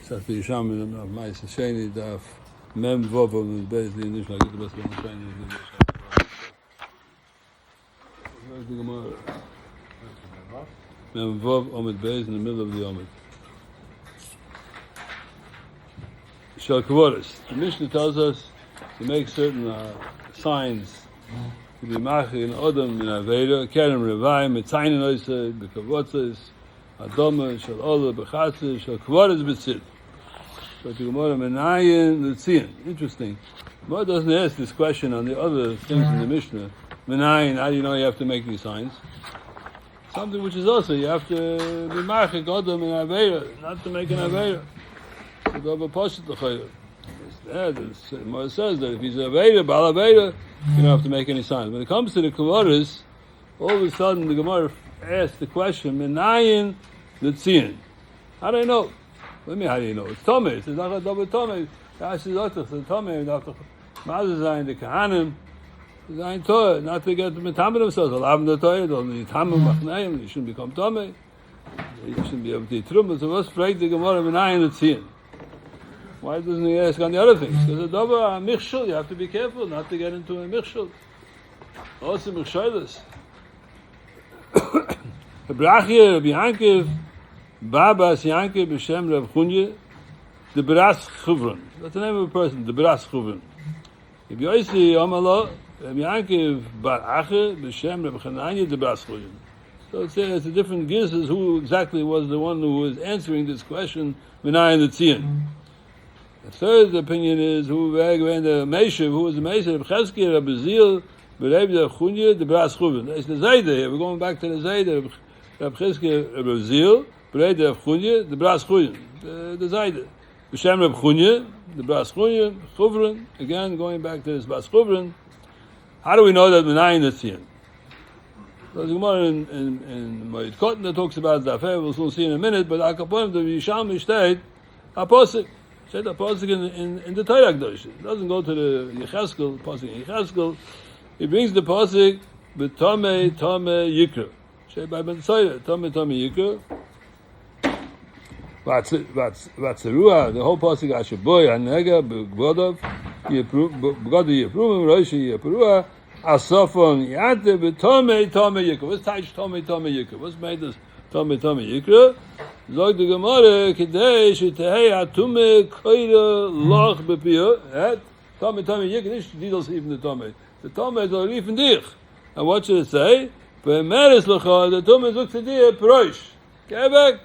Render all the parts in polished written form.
Sagt die Yerushalmi auf Meister Sheni darf Mem Vov und Bezli nicht like the best one Sheni. Where's the Gemara? Mem Vov Omid Bez in the middle of the Omid. Shal Kavoris. The Mishnah tells us to make certain signs to be machi in Odom in Aveda, Kerem Revayim, Mitzayin Oisei, Bekavotzes, Adoma, Shal Ola, Bechatzes, Shal Kavoris B'tzid. But the Gemara Menayin L'tzion. Interesting. The Gemara doesn't ask this question on the other things in the Mishnah. Menayin, how do you know you have to make these signs? Something which is also, you have to be machi Odom in Aveda, not to make an Aveda. To go over Poshet L'chayr. The Gemara says that if he's a Aveda, Baal Aveda, you don't have to make any signs. When it comes to the Kavaris, all of a sudden the Gemara asks the question, Menayin L'tzion. How do I know? What do you mean, how do you know? It's Tomei. It's not a double Tomei. It's Tomei. Mazazayim, the Kahanim, Zayin Torah, not to get the Metamah themselves. Alavim the Torah, don't need Tamim Machnayim, you shouldn't become Tomei. You shouldn't be able to eat Truma. So let's break the Gemara, Menayin L'tzion. Why doesn't he ask on the other things? Because a double Michshul, you have to be careful not to get into a Michshul. Also Michshaylus. Brachia, Rabbi Yankiv, Babas Yankiv, B'Shem Rav Chunye, the Bras Chuvron. That's the name of a person, the Bras Chuvron. If you see Amalo, Rabbi Yankiv Bar Ache, B'Shem Rav Chananya, the Bras Chuvron. So it's a different guesses who exactly was the one who was answering this question, Menayin L'tzion. The third opinion is who was the Meshav, who was the Meshav of Cheskia, Rabbi Zil, B'Rev Rav Chunye, the Bras Chuvron. It's the Zayda here. We're going back to the Zayda, Rabbi Cheskia, Rabbi Zil, B'Rev Rav Chunye, the Bras Chuvron. The Zayda. B'Shem Rav Chunye, the Bras Chunye, Chuvron. Again, going back to this Bras Chuvron. How do we know that Menayin L'tzion? There's a Gemara in Moed Katan that talks about Zafeh. We'll soon see in a minute. But Akaponim, the Yerushalmi state, Apostle. Said the pasuk in the Torah Kedosh. It doesn't go to the Yecheskel, pasuk in Yecheskel. He brings the pasuk b'tomei yikra. Said by Ben Tzayir, tomei yikra. Vatzerua, the whole pasuk Ashaboy Hanega b'Gvodav B'Gvodav Yiprum Roshi Yipurua Asofon Yate b'tomei yikra. What's Taish tomei yikra? What's made this tomei yikra? Zog the Gemara, Kedei Shetehei Atume Koira Loch Bepiyah. Tomei Yikra. This deals even the Tomei. The Tomei is a leaf in Dich. And what should it say? Be'meres Lecha, the Tomei Zog Tzediyah Perosh. Get back.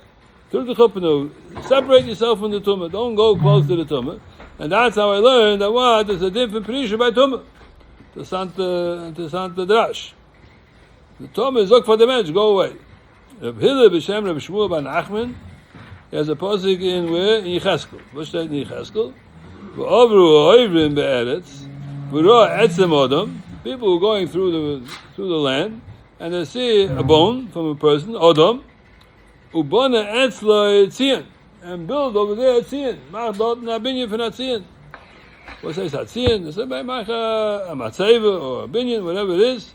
Through the Chupanu. Separate yourself from the Tomei. Don't go close to the Tomei. And that's how I learned that what? There's a different Perisha by Tomei. To Santa Drash. The Tomei Zog for the mensch. Go away. Reb Hillel b'Shem Reb Shmuel bar Nachman, he has a pasuk in where? In Yecheskel. What's that in Yecheskel? V'ovru oivrim be'eretz, v'roa etzem odom, people who are going through the land, and they see a bone from a person, odom, ubona etzlo tzion, and build over there tzion. Mach dort na binyan for tzion. What says that tzion? They say by mach a matzeva or a binyan, whatever it is.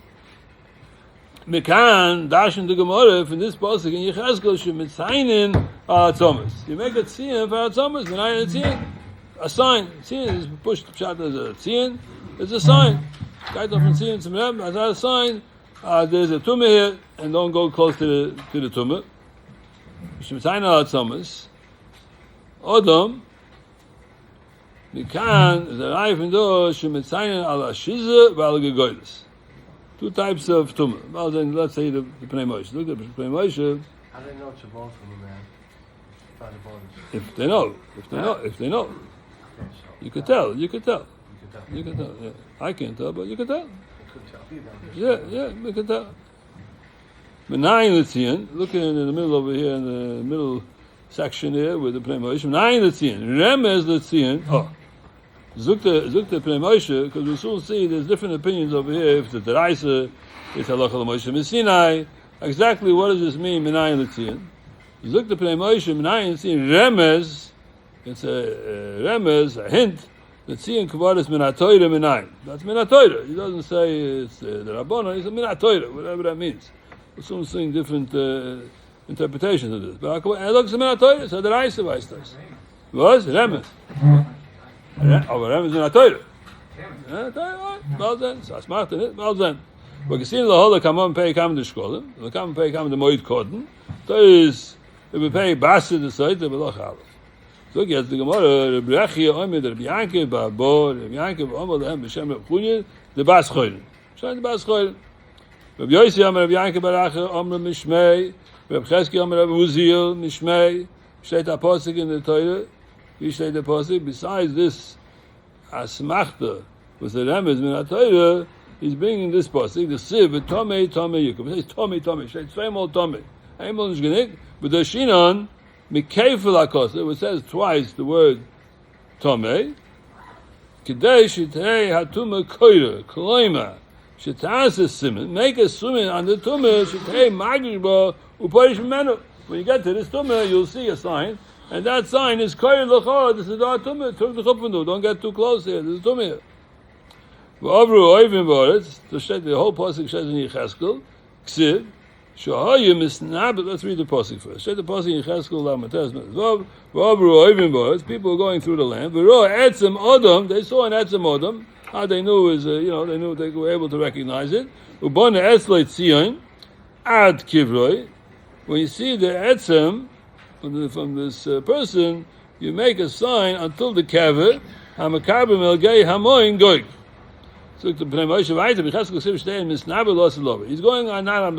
Mekan dashin the Gemara from this pasuk in Yecheskel shemitzayin Thomas. You make a tzion for Thomas, and I tzion a sign. Tzion is pushed shot as a tzion. It's a sign. Guide off from tzion to Merem as a sign. There's a tumah here, and don't go close to the tumah. Shemitzayin Thomas. Odom. Mekan is a life in those shemitzayin al ashiza v'al gegoyles. Two types of tumah. Well, then let's say the Pnei Moshe. Look at the Pnei Moshe. How do they know it's a bone from a man? Find the bones. If they know. You could tell. You could tell. Yeah. I can't tell, but you could tell. You could tell. Yeah, you could tell. Menayin L'tzion. Looking in the middle over here, in the middle section here with the Pnei Moshe. Menayin L'tzion. Remez L'tzion. Oh. Zukta Pnei Moshe, because we soon see there's different opinions over here. If it's the Deraisa, it's Halacha L'Moshe Sinai. Exactly what does this mean, Menayin L'tzion? Zukta Pnei Moshe, Menayin L'tzion, Remez, it's a remez, a hint, L'tzion Kavaris Minatoira Menayin. That's Minatoira. He doesn't say it's the Rabbana, he says Minatoira, whatever that means. We're soon seeing different interpretations of this. But it looks at Minatoira, so the Deraisa Vaistas. Was? Remes. Aber Remes in der Teure. Well then, so es macht nicht, well then. Aber gesehen, der Holle kann man pay kam in der Schule, und kann man pay kam in der Moid Koden, da ist, wir pay Basse der Seite, aber doch alles. So jetzt die Gemara, der Brechi, mit der Bianke, Babo, der Bianke, Omer, der Beshem, der Chunye, der Bas Choyl. Schein der Bas Choyl. Reb Yosi, der Bianke, Barache, Omer, Mishmei, Reb Cheski, Omer, Uzil, Mishmei, steht der Posik in der Teure, wie steht der Posik? Besides this Asmachte, was the Remes min HaTorah, he's bringing this pasuk, the Siv, Tomei, Yikov. He says Tomei, steht zweimal Tomei. Einmal nicht genick, but the Shinon, Mikefel HaKoseh, which says twice the word Tomei, Kedei Shitei HaTumah Koira, Kloima, Shitasa Simen, make a simen on the Tumah, Shitei Magriba, Uparish Menu. When you get to this Tumah, you'll see a sign, and that sign is Koira L'chor, this is our Tumah, Tuk the Chuppenu, don't get too close here, this is Tumah here. The whole pasuk says in Yecheskel, Ksiv, Shahayu misnabel. Let's read the pasuk first. Say the pasuk in Yecheskel Lamates Mezvav. V'avru oivim boretz. People were going through the land. V'ro etzem odom. They saw an etzem odom. How they knew is, they knew they were able to recognize it. Ubon etzleit Zion ad kivroi. When you see the etzem from this person, you make a sign until the kaver hamakabim elgei hamoin goik. He's going on not on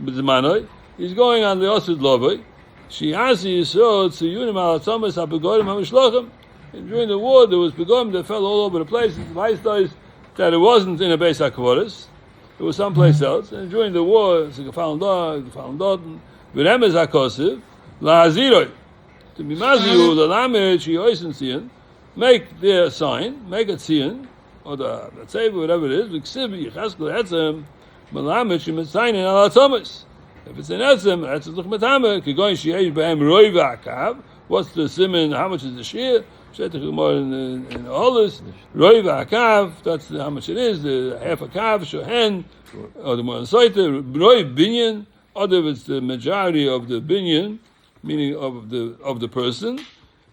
Bizmanoi, he's going on the Osid Lovoi. Shiasi Yisrael Tziyunim al Atzomis HaPegorim HaMishlochim. And during the war, there was Pegorim that fell all over the place. The Weiss is that it wasn't in a Beis HaKvoris, it was someplace else. And during the war, it's like a fallen dog, V'remez HaKosiv, La'aziroi. To be Maziu, the Lamed, Shiyoisen Tzion, make their sign, make a Tzion, or the tzeva, whatever it is, v'ksiv Yecheskel etzem, melamed shemitzayin al atzomis. If it's an etzem, etzem luch metame, kigoyin sheish b'hem roi v'akav. What's the siman? How much is the shear? Shetach gemara in the Olis, roi v'akav. That's how much it is. The half a kav, shohen, or the more insight, roi binyan. Other it's the majority of the binyan, meaning of the person.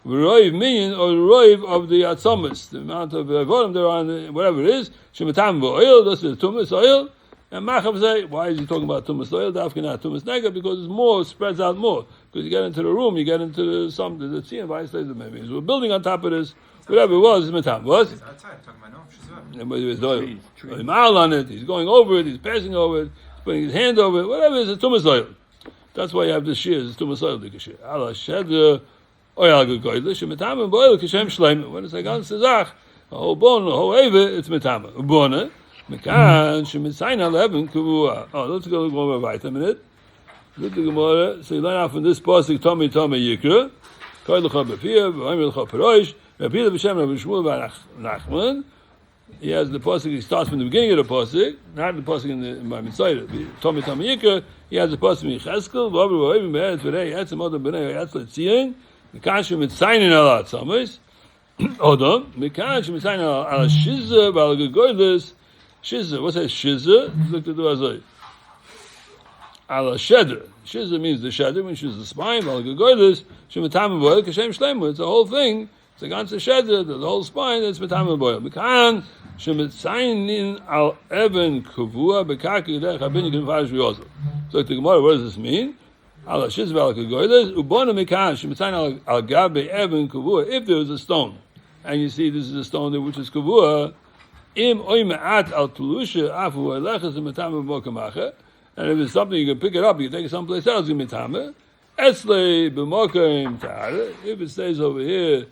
Roiv minyan or roiv of the atzomis, the amount of avodim there on whatever it is. Shematam oil, that's the tumas oil. And Machav say, why is he talking about tumas oil? Dafkin not tumas nega, because it's more, spreads out more. Because you get into the room, you get into the tziyah, why says it maybe. So we're building on top of this, whatever it was, it's matam. What? He's outside talking about no. There's oil. He's mile on it, he's going over it, he's passing over it, he's putting his hand over it, whatever it is, it's tumas oil. That's why you have the shears, it's tumas oil, the shear. Allah shed when it's a ganze Sach, a whole bone, a whole eve, it's metame. Bone, mekan, shemitzayin alevin kavua. Oh, let's go over right a minute. Look at the Gemara. So you learn out from this pasuk, Tomei Yikra, Koy L'cha B'Piyah, V'Omer L'cha Peroish, Rabbi B'Shem, Rabbi Shmuel Nachman. He has the pasuk, he starts from the beginning of the pasuk, not the pasuk in the Mitzvah. Tomei Yikra, he has the pasuk in Yecheskel, V'Omer V'Omer V'Omer V'Omer V'Omer V'Omer V'Omer V'Omer Mekash mitzayin al atzomis, odom. Mekash mitzayin al shizah b'al gegoyles. Shizah, what's that shizah? Look at the wazay. Al shedder. Shizah means the shedder, which is the spine. B'al gegoyles shemitam boil kashem shleimu. It's a whole thing. It's a ganze shedder, the whole spine. That's mitam boil. Mekan shemitzayin al even kavua bekaki derech habin yikin farish v'yosel. So the Gemara, what does this mean? If there is a stone, and you see this is a stone there which is kavua, and if it's something you can pick it up, you can take it someplace else, if it stays over here,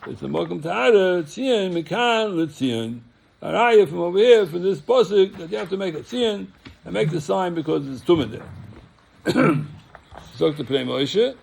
it's a mokum ta'ara, tzion, mekan, l'tzion. Araya from over here, from this posik, that you have to make a tzion, and make the sign because it's tumah there. Sagt der Pnei Moshe,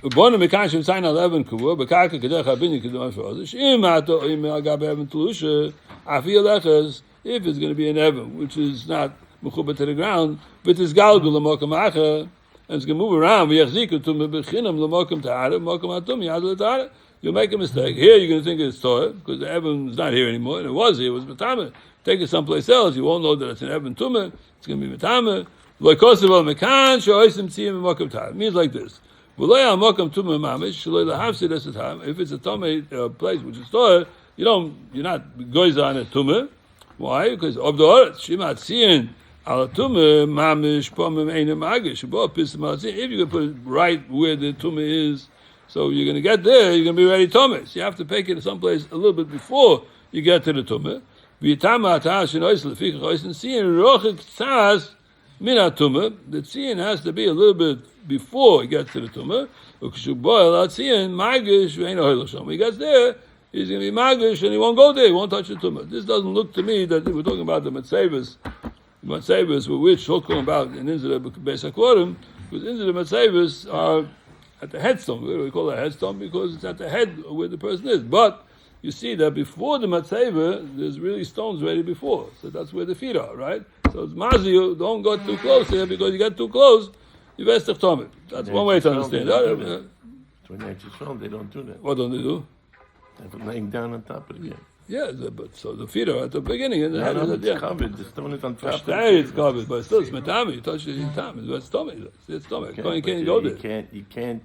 Ubonu mekan shemitzayin al even kavua, bekaka kedech habinyan kedon f'ozish, im agab even telusha, afi alechas, if it's going to be an even, which is not mechubat to the ground, but it's galgul l'mokum acha, and it's going to move around, v'yachziku to mebechinam l'mokum ta'ara, mokum atum yad l'ta'ara. You'll make a mistake. Here you're going to think it's Torah, because the even is not here anymore, and it was here, it was Matama. Take it someplace else, you won't know that it's an even tumah, it's going to be Matama. It means like this. If it's a tumah place which is stored, you're not goes on a tumah. Why? Because of the oretz, shimat tzion al tumah mamish pomim einem magish. If you can put it right where the tumah is, so you're going to get there, you're going to be ready tumah. So you have to take it someplace a little bit before you get to the tumah. The tzion has to be a little bit before it gets to the tumah. When he gets there, he's going to be magish and he won't go there, he won't touch the tumah. This doesn't look to me that we're talking about the matzevas with which talking about in Inzir Beis HaKvorim, because Inzir matzevas are at the headstone. We call it a headstone because it's at the head where the person is. But you see that before the matzeva, there's really stones ready before. So that's where the feet are, right? So it's mazi, you don't go too close here, because you get too close, you vestach tomit. That's one way to understand that. When they show, they don't do that. What don't they do? They're laying down on top of it. Yeah, but so the feet are at the beginning, and the head is at the end. Covered. The stone is on top. It's covered, but still it's metami. You touch it, it's tam. It's stomach. It's stomach. You can't go there. You can't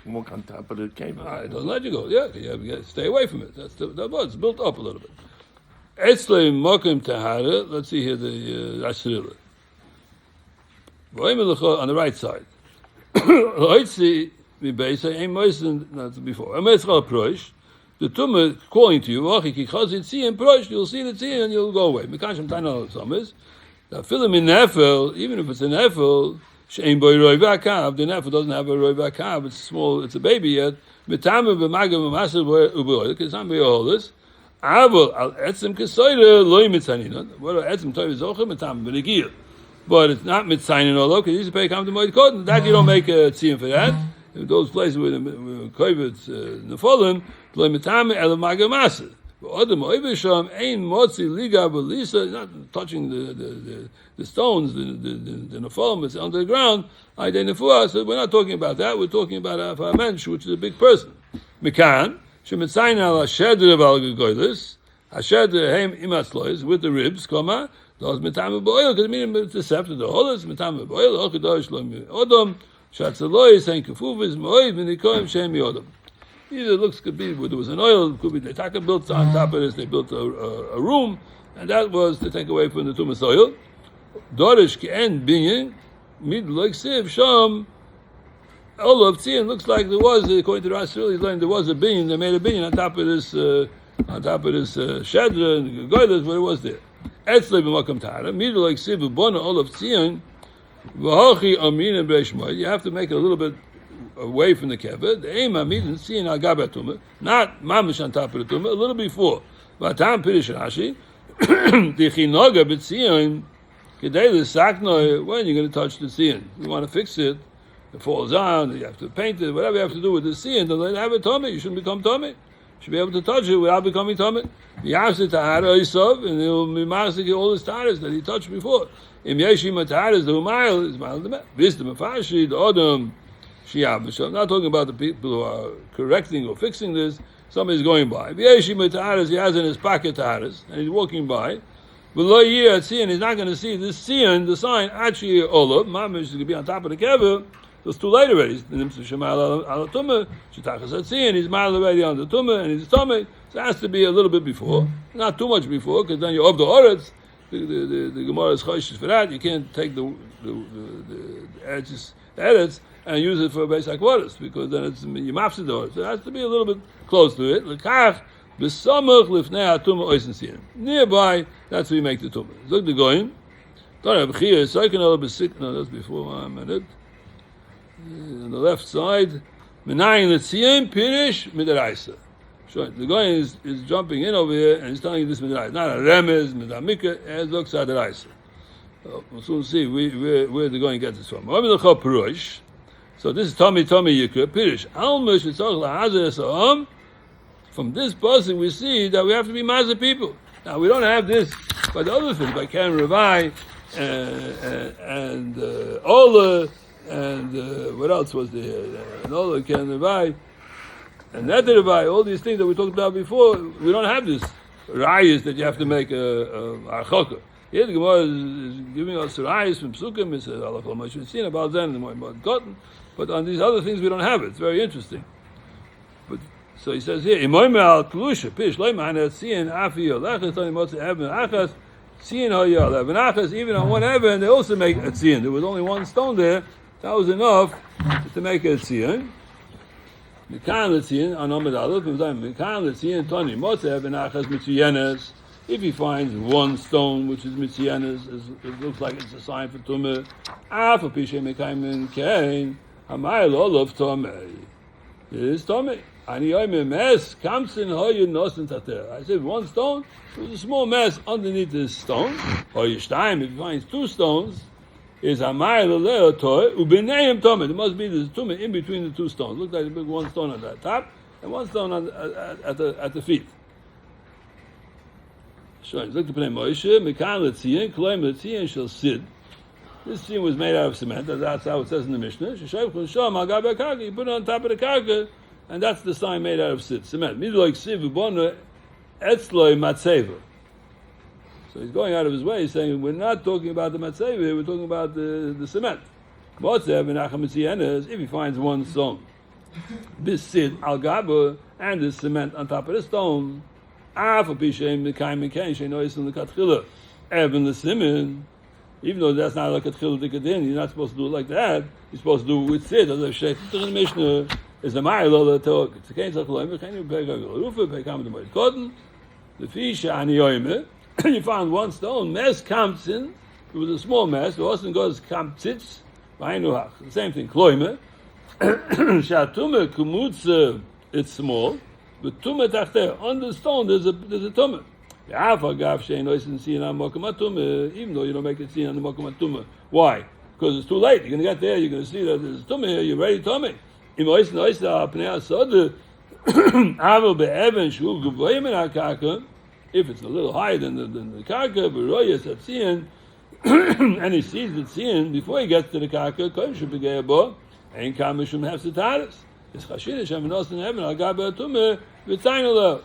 walk on top of the cable. It doesn't let you go. Yeah, you have to stay away from it. That's it's built up a little bit. Etzlei mokim tahara. Let's see here the Ashrilah. On the right side. Let's see the base. I'm moistened not before. I'm proish. The tumah calling to you. You'll see the tziyah and you'll go away. Mikashim tana summers. Now fill him in nefel. Even if it's a nefel, she'ein boy roi v'akav. The nefel doesn't have a roi v'akav. It's small. It's a baby yet. Mitame b'magam b'masel u'boy. Because I'm beholders. Aval al etzem kesoyre loy mitzaninon. What are etzem toy v'zocher mitame b'negir? But it's not mitzanin although because you used to pay come to moed koden. That you don't make a tziyah for that. In those places where the kovetz nefolim, loy mitame el magam masel. Adam oivisham ein motzi liga b'lisa. Not touching the stones, the nefolim. It's under the ground. So we're not talking about that. We're talking about a mensch, which is a big person. Mikan. Shemitzayin al hashedr al gegoylis, hashedr heim imatzlois with the ribs, comma those mitame boil because meaning it's the scepter the holis mitame boil ochadosh lo odom shatzalois and kefuvis moiv v'nikoim shem yodom. Either looks could be there was an oil, could be the taka built on top of this. They built a room, and that was to take away from the tumas oil. Dorish ke'en binyan mid like siv sham. All of Tzion looks like there was, according to the Rashi, he's learned there was a binyan. They made a binyan on top of this shedra and goylas where it was there. Etzlei b'makam tara middle like siv bona all of Tzion v'hochi amin and breishmoy. You have to make it a little bit away from the kever. The aim amid and Tzion al gabat tumah, not mamish on top of the tumah, a little before. V'atam pirish Rashi the chinoga b'Tzion kedei l'saknoi. When you're going to touch the Tzion, you want to fix it. It falls on, you have to paint it, whatever you have to do with the sea, don't let it have a tummy. You shouldn't become tummy. You should be able to touch it without becoming tummy. You have to tahara isov, and he'll be masking all his taharas that he touched before. Im yeshim taharas the umayel is ma'al the wisdom afashi the odom shiyav. So I'm not talking about the people who are correcting or fixing this. Somebody's going by. Yeshim taharas he has in his pocket taharas, and he's walking by. Below year at sea, and he's not going to see this sian, the sign actually olav. Mamish is going to be on top of the kever. So it's too late already. He's mile already on the tumah and his tummy. So it has to be a little bit before, not too much before, because then you're of the oretz. The Gemara is choishes for that. You can't take the edges and use it for basic waters because then it's yimafsid the oretz. So it has to be a little bit close to it. Lekach b'samach lifnei hatumah oisen siyan. Nearby, that's where you make the tumah. Look the goyim. Don't have chiyah. So I can all be sick. No, that's before 1 minute. On the left side, Menayin L'Tziyim Pirish Midaraisa. Sure, the guy is jumping in over here and he's telling you this Midaraisa. Not a Remez, Midamika, it looks at the Raisa. We'll soon see where the guy gets this from. So this is Tommy Yikra Pirish. Almush Yitzchak Lahazir Sa'am. From this person we see that we have to be Mazah people. Now we don't have this by the other things, by Karen Ravai and Ola. And what else was there? Nola can Ravai, and Neder Ravai, all these things that we talked about before, we don't have this rayas that you have to make a archokah. Here the Gemara is giving us rayas from Psukim. It says, Allah Kol Moshe Sin, about Zen, and about Cotton. But on these other things we don't have it. It's very interesting. But so he says here, Imoyme al Klusha, Pish Leiman Tzion Afi Yolechas Tani Motze Eben Achas Tzion Hoyal Eben Achas. Even on one Eben, they also make a Tzion. There was only one stone there. That was enough to make a Tzion. Mekan Tzion on Amud Aleph. Mekan Tzion Tani Motze Eben Achas Mitziyenes. If he finds one stone which is Mitziyenes, it looks like it's a sign for Tumah. Afa Pishe Mekayim Kain Hamayel Olav Tomei. It is Tomei. I said one stone, there's a small mess underneath this stone. Or Yishtaim, if he finds two stones, is Amayel Oleo Toy, Ubeneim Tomei. There must be this Tumah in between the two stones. Looks like a big one stone on the top and one stone on at the feet. Sure. Look to Pnei Moshe, Mekan Letzion, Kloim Letzion shall sit. This tzion was made out of cement. That's how it says in the Mishnah. You put it on top of the karka, and that's the sign made out of cement. So he's going out of his way. He's saying we're not talking about the matzeva. We're talking about the cement. If he finds one stone, this sid al gaba and the cement on top of the stone. Even though that's not like a tchil dikadin, you're not supposed to do it like that. You're supposed to do it with sid. As I say, the Mishnah is a ma'il talk. It's a case of the fish ani yoime. You found one stone. Mes kamtzin. It was a small mess. The Austin goes kamtzitz. The same thing. Kloime. Shatume kumutze. It's small. But tumah tachter on the stone there's a tumah. Even though you don't make it see on the mokum tumah. Why? Because it's too late. You're going to get there. You're going to see that there's tumah here. You're ready tumah. If it's a little higher than the karka, and he sees the tzion before he gets to the karka, ain't kamishum hefsetaris. It's chashidish havinosin heaven al gabe tumah v'tainala.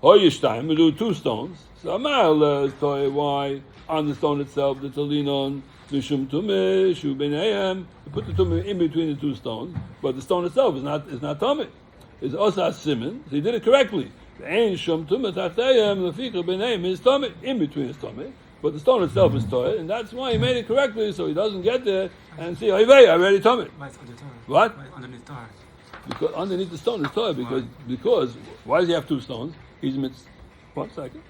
Hoyishtaim, we do two stones. So Amal toy why on the stone itself the talinon mishum tumeh shu b'neihem. You put the tumeh in between the two stones, but the stone itself is not tumeh. It's osa siman. So he did it correctly. The ein shum tumeh tachteihem lefikra b'neihem is tumeh in between his tumeh, but the stone itself is toy, and that's why he made it correctly, so he doesn't get there and see I already tumeh. What? Underneath the tar. Because underneath the stone is toy because why does he have two stones? He's one second.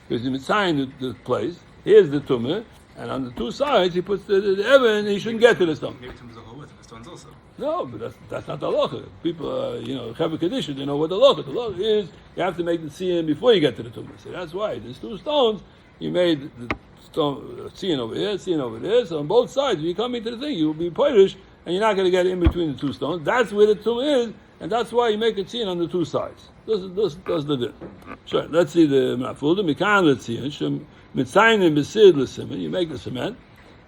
Because he's mitzaying the place. Here's the tumah, and on the two sides he puts the Evan. He shouldn't get to the stone. Maybe tumah's a whole with the stones also. No, but that's not the halacha. People, have a condition. They know what the halacha. The halacha is you have to make the tziyun before you get to the tumah. So that's why there's two stones. You made the stone tziyun over here, tziyun over there. So on both sides, when you come into the thing, you will be poirish, and you're not going to get in between the two stones. That's where the tumah is. And that's why you make a tziyun on the two sides. This the din. Sure. Let's see the mafulda. Mikan l'tzion. Shem mitzayin b'sid l'simen. You make the cement.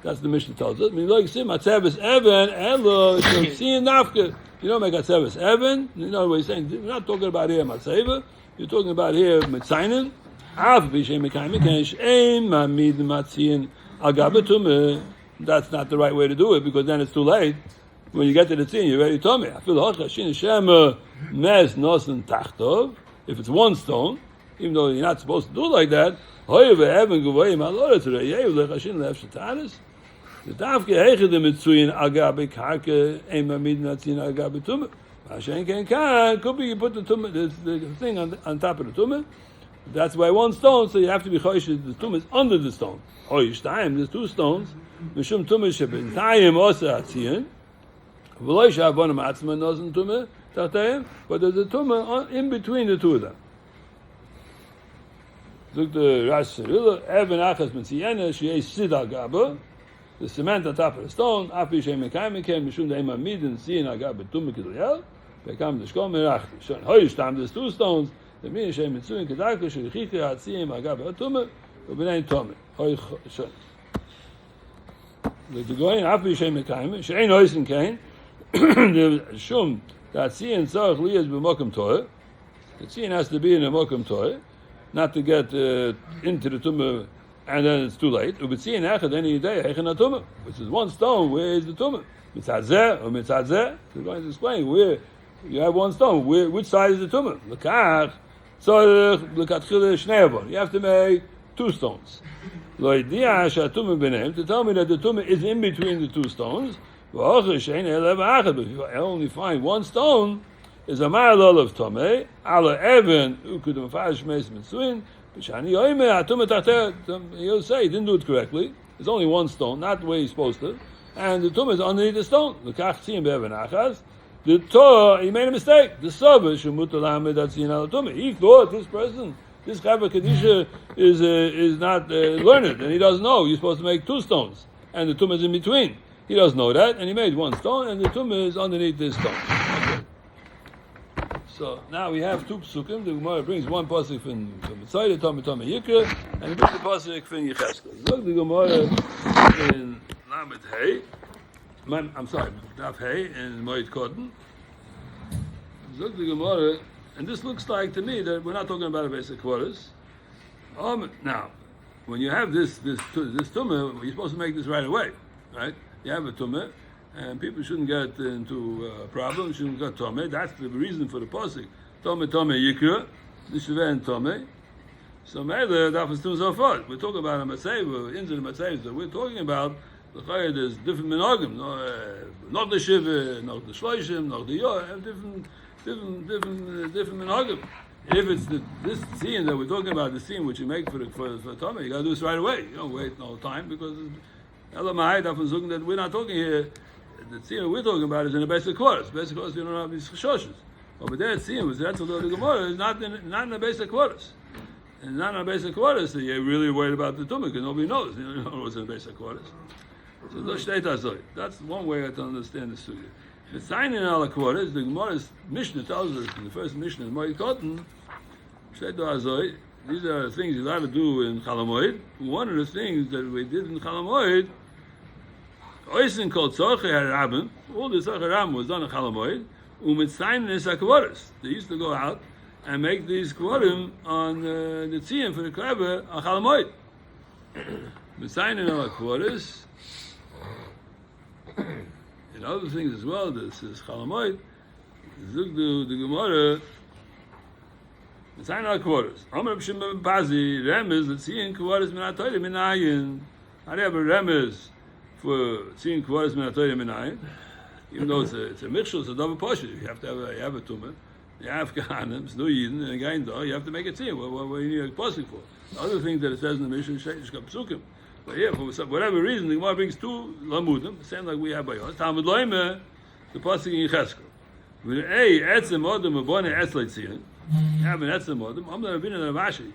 That's the Mishnah tells us. Like sim atzeves even elo tzion nafka. You don't make atzeves even. You know what he's saying. We're not talking about here matzeva. You're talking about here mitzayin. Af b'shem mekayim mekayish ein mamid matziyin al gabetum. That's not the right way to do it because then it's too late. When you get to the tzin, you're ready to tell me. I feel mes nosen tachtov. If it's one stone, even though you're not supposed to do it like that, the dafke hege de mitzuin agabe karke emamid natzin agabe tumah. Mashen can could be you put the tumah the thing on top of the tumah. That's why one stone, so you have to be choish. The tumah is under the stone. Hoyishtaim, there's two stones. Mishum tumah shebentayim osa atzion. But there's a tumah in between the two of them. Look the Rash Cerilla, Evan Achas Metziyena, she is Sida Gaba, the cement on top of the stone, Afi Shem Mekayim Kem, Mishum Deima Midin, Sin Agaba Tumah Kedriel, Bekam the Shkom Merach, Shon Hoyishtam, there's two stones, the Min Shem Mitzuin Kedaka, Shurichika Hatziyim Agaba Tumah, Ubenain Tomah, Hoy Shon. Look the going, Afi Shem Mekayim, Shein Hoysin Kain, the Shum, that Tzion Tzarech Liyaz B'Mokum Torah, the Tzion has to be in a Mokum Torah, not to get into the tumah and then it's too late. Which is one stone. Where is the tumah? Mitzadzeh or mitzadzeh. We're going to explain where you have one stone. Which side is the tumah? Lekach. So lekatchila shnei. You have to make two stones. Lo yediah she'atumah b'neim, to tell me that the tumah is in between the two stones. V'ocher she'ein elev achad. But if you only find one stone, is a ma'alol of tomei ala even ukud mefarish meis mitzuin. B'shani yoyme atumah tachteh. He'll say he didn't do it correctly. There's only one stone, not the way he's supposed to, and the tumah is underneath the stone. Lekach tziyim be'even achas. The Torah, he made a mistake. The Sabbath shemut lamed atzin al tumah. He thought this person, this Chava Kedisha, is not learned, and he doesn't know. You're supposed to make two stones, and the tumah is in between. He doesn't know that, and he made one stone, and the tumah is underneath this stone. Okay. So now we have two psukim. The Gemara brings one pasuk from Mitzayda, Tomei Yikra, and he brings the pasuk from Yecheskel. Look, the Gemara in Lamed Hey. I'm sorry, Daf Hey and Moed Kotten. Look, the Gemara, and this looks like to me that we're not talking about a basic quarters. Now, when you have this tumah, you're supposed to make this right away, right? You have a tumah, and people shouldn't get into problems, shouldn't get tumah. That's the reason for the pasuk. Tomei Yikra, Nishveh and Tomei. So Mele, that was too so forth. We're talking about a Matzeva, into the Matzeva that we're talking about. There's different minhagim, not the shiva, not the shloishim, not the yor, different minhagim. If it's this scene that we're talking about, the scene which you make for Tomei, you got to do this right away. You don't wait no time because Elamai Dafazung that we're not talking here. The scene we're talking about is in the basic course. Basic course, you don't have these chashoshes. Over there, it seems that's the Gemara is not in the basic quarters. And not in the basic quarters, so you're really worried about the tumah because nobody knows. You don't know what's in the basic quarters. So that's one way to understand the sugya. The sign in all the quarters, the Gemara's Mishnah tells us in the first Mishnah in Moed Kotten, these are the things you're allowed to do in Chalamoid. One of the things that we did in Chalamoid, Oisin called Tzorchei HaRabim, all the Tzorchei HaRabim was done in Chalamoid, Umitzayin is HaKvaros. They used to go out and make these Kvarim on the Tziyim for the Krebe on Chalamoid. Mitzayin in all the quarters, and other things as well. This is Chalamoid. Zugdu the Gemara. Mitzayin al quarters. Amar B'Shimon Bazi Remez L'Tziyin Quarters Min HaTorah Min Ayin. How do you have a remez for Tziyin Quarters Min HaTorah Min Ayin? Even though it's a mixture, it's a double portion. You have to have a tumah. You have kahanim, it's no yidin, and again, you have to make a tziyah. What do you need a pasuk for? The other thing that it says in the Mishnah, Sheish Psukim. But yeah, for whatever reason, the Gemara brings two lamudim, same like we have by us. Talmud loime, the pasuk in Yecheskel. When etzem odom abone etzlei tziyin, you have an etzem odom. I'm not being in the Rashi.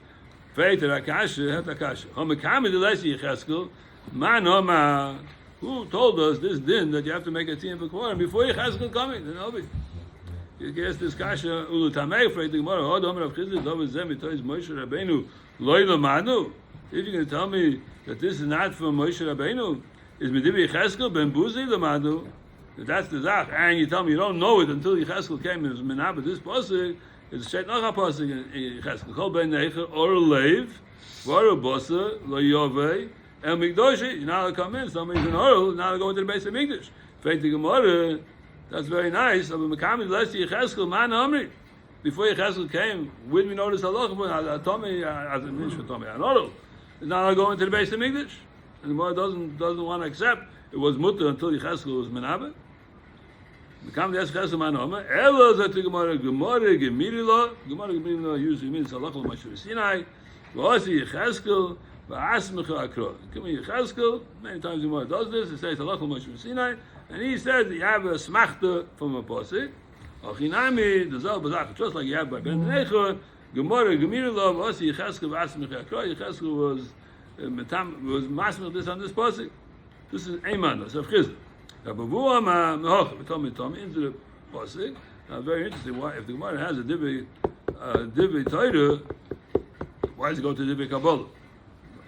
Feit rakasha, het rakasha. Hamekami delesi Yecheskel, man homa. Who told us this din that you have to make a tziyim for Kvarim before Yecheskel coming? Then Obi. You guess this kasha ulu tamei for the Gemara. Hod omer of Chizit David Zem Mitois Moshe Rabbeinu loy lamanu. If you're going to tell me that this is not from Moshe Rabbeinu, is Medivi Yecheskel ben Buzi lamanu? That's the zach, and you tell me you don't know it until Yecheskel came and was menabed. This pasuk is a shet nacha pasuk in Yecheskel. Kol ben neicher or leiv, varu bosa lo yovei el mikdoshi. You're not allowed to come in. Somebody's an oral. You're not allowed to go into the base of Mikdash. Faith the Gemara. That's very nice. Before Yecheskel came, when we notice halacha, Tomei, as a minister, Tomei, Anoro, is not going into the base of Mikdash, and the Gemara doesn't want to accept it was mutter until Yecheskel was menabe. Gemara Gemara usually means halacha l'mashur Sinai. V'asi Yecheskel v'asmecha akro. Come here, Yecheskel. Many times the Gemara does this. It says halacha l'mashur Sinai. And he says that you have a smachta from a pasuk. Achinami, the zal bazach, just like you have by Ben Necha, Gemara, Gemirullah, Asi Yecheskel, Asmech Yakra. Yecheskel was masmech this on this pasuk. This is Eiman, that's Rav Chizda. Rabavuah mehoch, Tomei into the pasuk. Now, very interesting. Why, if the Gemara has a divrei Torah, why does it go to divrei Kabbalah?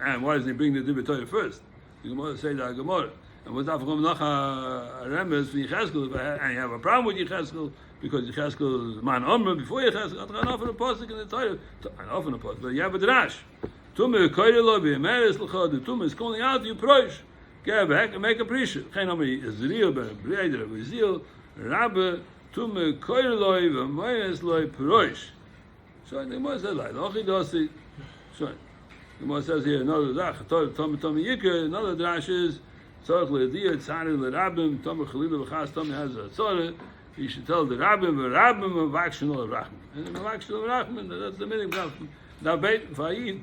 And why does he bring the divrei Torah first? The Gemara say that Gemara. And without Nacha Remes for Yecheskel, and you have a problem with Yecheskel because Yecheskel is man Omer before Yecheskel. I'm often a pasuk in the Torah, and often a pasuk, but you have a drash. Tumah koyre lo b'yemeres l'cha. The tumah is calling out you prosh. Go back and make a prisha. Chen Omer Yisrael ben Breider of Yisrael Rabbe Tume Koirloi v'Moyes Loi Peroish. So the Gemara says like Lochi Dosi. So the Gemara says here another Zach Tom Yikra. Another drash is Tzarich Le'Adiyah Tzari LeRabbim Tom Chalila V'Chas Tom has a Tzara. You should tell the Rabbim Vakshin Ol Rachman. And the Vakshin Ol Rachman. That's the meaning of now Beit Vayid.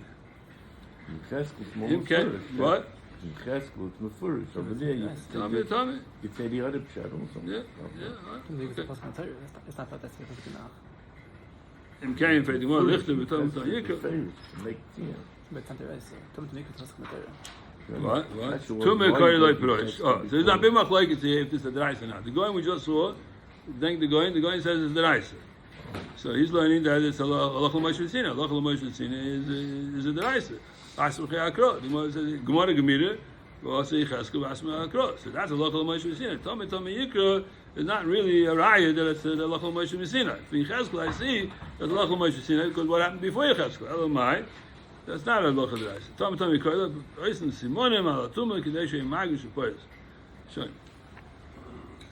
What? In Cheskel, it's Mefurish. Over there, you Tell me. You say the other pshat also. Yeah. Ist einfach das wird genau. Im Kein für die Mal Lichter mit Tom Yikra. Like, yeah. Mit Tante Reise. Tom Nick das mit der. What? Tume Koirloi Peroish. Oh, so there's not been much like it to if this is the Reise or not. The Goyen we just saw, think the Goyen says it's the Reise. So he's learning that it's Allah Moshe Tzina. Allah Moshe Tzina is a Reise. Asma Akro. The Gemara says Gemara Gemira. Also Yecheskel Asma Akro. So that's a local Moshe Tzina. Tomei Yikra is not really a raya that it's the local Moshe Tzina. For Yecheskel, I see that's a local Moshe Tzina because what happened before Yecheskel. Elamai. That's not a local Reise. Tomei Yikra. Oisen Simonim Alatuma Kadesha Magish Poyes. So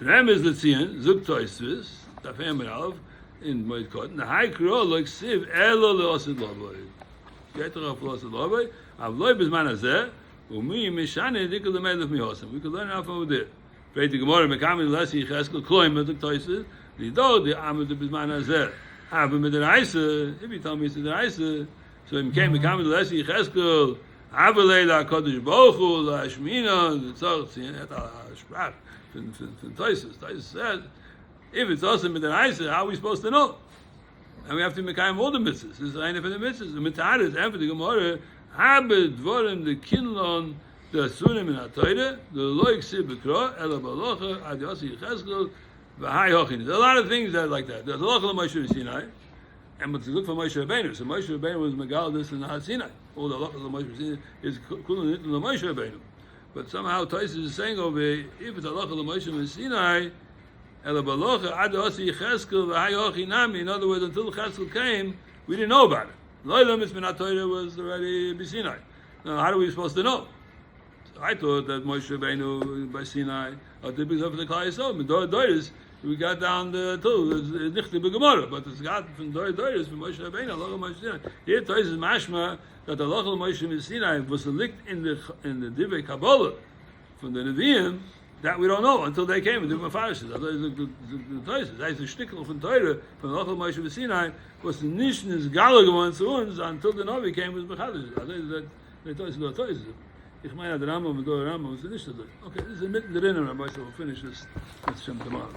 Rem is the Tzion Zuk Toisvis Tafem Rav in Moed Kotten. The High Kro like Siv Elo LeOsid Loboy. Get to LeOsid Loboy. Avloy Bizman Hazeh. Umi Mishane Dikul LeMelech Mihosim. We could learn how from there. Freit the Gemara Mekamin Lesi Yecheskel Kloim Zuk Toisvis. Lido the Amud Bizman Hazeh. Have him in the Reise. If you tell me it's the Reise. So he came Mekamin Lesi Yecheskel. Avalei LaKadosh Baruch Hu LaShmina. The Tzarch at Sprach. From Toisvis. Toisvis said, if it's also mit der Reise, how are we supposed to know? And we have to make all the mitzvahs. This is eine von the mitzvahs. The mitzvah is after the Gemara, habe dvorim the kinlon the sunim in HaTorah, the loik sib bekro, ela balocha, ad yasi yecheskel, v'hai hochin. There's a lot of things that are like that. There's a lot of Moshe Sinai, and but to look for Moshe Rabbeinu. So Moshe Rabbeinu was Megal this in Har Sinai. All the lot of Moshe Sinai is kulun it in the Moshe Rabbeinu. But somehow Tosis is saying over here, if it's a lot of Moshe Sinai, in other words, until Cheskel came, we didn't know about it. Loilam Mitzvah Torah was already by Sinai. Now, how are we supposed to know? So I thought that Moshe Rabbeinu by Sinai, or the big of the Klai Yisrael, but Doris, we got down the two, Nichte B'Gemara, but it's got from Doris, from Moshe Rabbeinu, Allah Moshe Sinai. Here, Toris is mashma that Allah Moshe Sinai was linked in the Divrei Kabbalah from the Nevi'im. That we don't know until they came and did Mefarshis. That's the shtickle from Torah, from the Lochel Moshe Sinai, was the Nishnis Galagwan zu uns until the Novi came with Mechadish. They told us about Torah. Ich meine, the Rambam and the Rambam was the Nishnis. Okay, this is mitten in the Rabbi, so we'll finish this with Shem tomorrow.